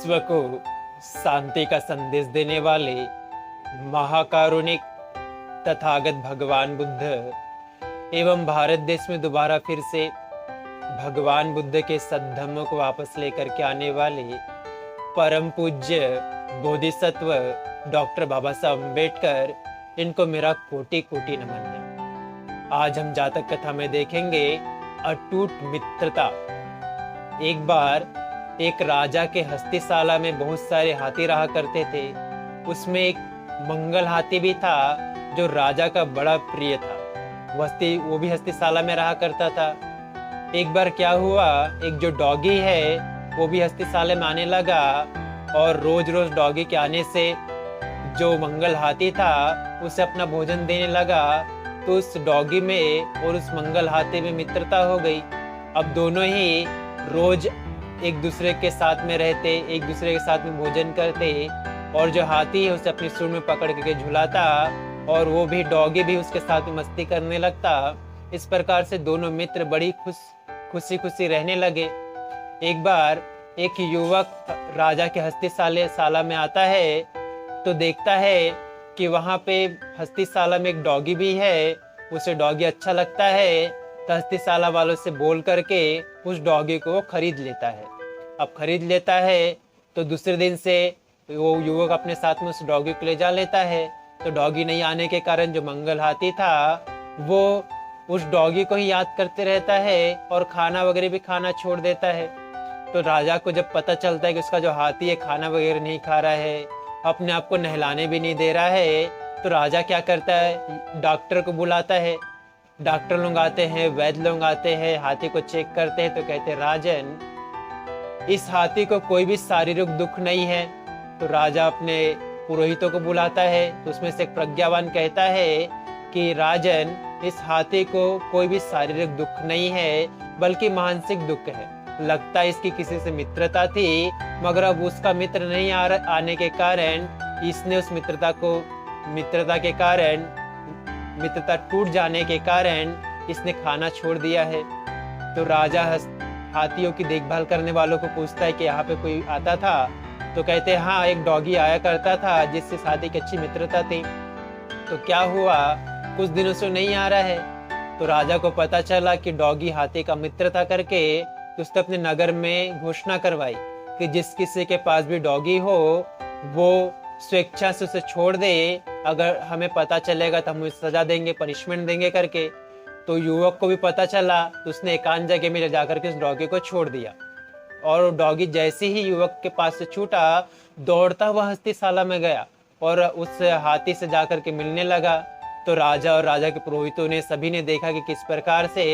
विश्व को शांति का संदेश देने वाले महाकारुणिक तथागत भगवान बुद्ध एवं भारत देश में दोबारा फिर से भगवान बुद्ध के सद्धर्मों को वापस लेकर के आने वाले परम पूज्य बोधिसत्व डॉक्टर बाबा साहब अम्बेडकर, इनको मेरा कोटि कोटि नमन है। आज हम जातक कथा में देखेंगे अटूट मित्रता। एक बार एक राजा के हस्तीशाला में बहुत सारे हाथी रहा करते थे। उसमें एक मंगल हाथी भी था जो राजा का बड़ा प्रिय था। वो भी हस्तीशाला में रहा करता था। एक बार क्या हुआ, एक जो डॉगी है वो भी हस्तीशाला में आने लगा और रोज रोज डॉगी के आने से जो मंगल हाथी था उसे अपना भोजन देने लगा। तो उस डॉगी में और उस मंगल हाथी में मित्रता हो गई। अब दोनों ही रोज एक दूसरे के साथ में रहते, एक दूसरे के साथ में भोजन करते और जो हाथी है उसे अपनी सूंड में पकड़ के झुलाता और वो भी डॉगी भी उसके साथ में मस्ती करने लगता। इस प्रकार से दोनों मित्र बड़ी खुशी खुशी रहने लगे। एक बार एक युवक राजा के हस्तीशाला में आता है तो देखता है कि वहां पे हस्तीशाला में एक डॉगी भी है। उसे डॉगी अच्छा लगता है तो हस्तीशाला वालों से बोल करके उस डॉगी को खरीद लेता है। अब खरीद लेता है तो दूसरे दिन से वो युवक अपने साथ में उस डॉगी को ले जा लेता है। तो डॉगी नहीं आने के कारण जो मंगल हाथी था वो उस डॉगी को ही याद करते रहता है और खाना वगैरह भी खाना छोड़ देता है। तो राजा को जब पता चलता है कि उसका जो हाथी है खाना वगैरह नहीं खा रहा है, अपने आप को नहलाने भी नहीं दे रहा है, तो राजा क्या करता है, डॉक्टर को बुलाता है। डॉक्टर लोग आते हैं, वैद्य लोग आते हैं, हाथी को चेक करते हैं तो कहते हैं राजन, इस हाथी को कोई भी शारीरिक दुख नहीं है। तो राजा अपने पुरोहितों को बुलाता है तो उसमें से एक प्रज्ञावान कहता है कि राजन, इस हाथी को कोई भी शारीरिक दुख नहीं है बल्कि मानसिक दुख है। लगता है इसकी किसी से मित्रता थी मगर अब उसका मित्र नहीं आने के कारण इसने उस मित्रता टूट जाने के कारण इसने खाना छोड़ दिया है। तो राजा हाथियों की देखभाल करने वालों को पूछता है कि यहाँ पे कोई आता था। तो कहते हैं हाँ, एक डॉगी आया करता था जिससे हाथी की अच्छी मित्रता थी। तो क्या हुआ, कुछ दिनों से नहीं आ रहा है। तो राजा को पता चला कि डॉगी हाथी का मित्र था करके, तो उसने अपने नगर में घोषणा करवाई कि जिस किसी के पास भी डॉगी हो वो स्वेच्छा से उसे छोड़ दे, अगर हमें पता चलेगा तो हम उसे सजा देंगे, पनिशमेंट देंगे करके। तो युवक को भी पता चला तो उसने एकांत जगह में जाकर के उस डॉगी को छोड़ दिया और डॉगी जैसे ही युवक के पास से छूटा दौड़ता हुआ हस्तीशाला में गया और उस हाथी से जाकर के मिलने लगा। तो राजा और राजा के पुरोहितों ने सभी ने देखा कि किस प्रकार से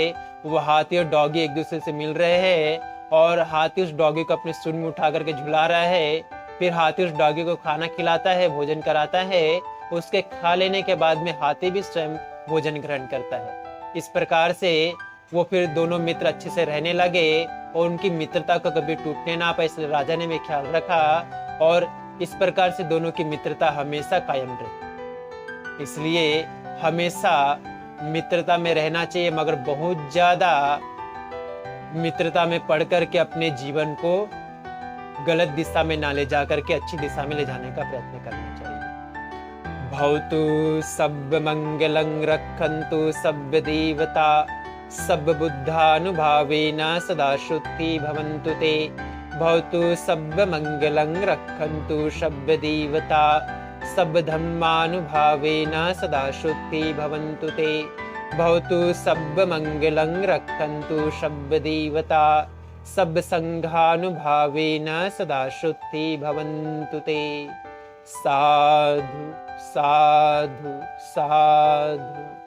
वो हाथी और डॉगी एक दूसरे से मिल रहे हैं और हाथी उस डॉगी को अपनी सूंड में उठा करके झुला रहा है। फिर हाथी उस डॉगी को खाना खिलाता है, भोजन कराता है। उसके खा लेने के बाद में हाथी भी स्वयं भोजन ग्रहण करता है। इस प्रकार से वो फिर दोनों मित्र अच्छे से रहने लगे और उनकी मित्रता को कभी टूटने ना पाए, इसलिए राजा ने भी ख्याल रखा और इस प्रकार से दोनों की मित्रता हमेशा कायम रही। इसलिए हमेशा मित्रता में रहना चाहिए मगर बहुत ज्यादा मित्रता में पढ़ करके अपने जीवन को गलत दिशा में ना ले जा करके अच्छी दिशा में ले जाने का प्रयत्न करना चाहिए। भवतु सब मंगलं रक्षन्तु सब देवता सब बुद्धानुभावेन सदा शुद्धि भवन्तु ते। भवतु सब मंगलं रक्षन्तु सब देवता सब धम्मानुभावेन सदा शुद्धि भवन्तु ते। भवतु सब मंगलं रक्षन्तु सब देवता सब संघानुभावेन सदा शुद्धि भवन्तु ते। साधु साधु साधु।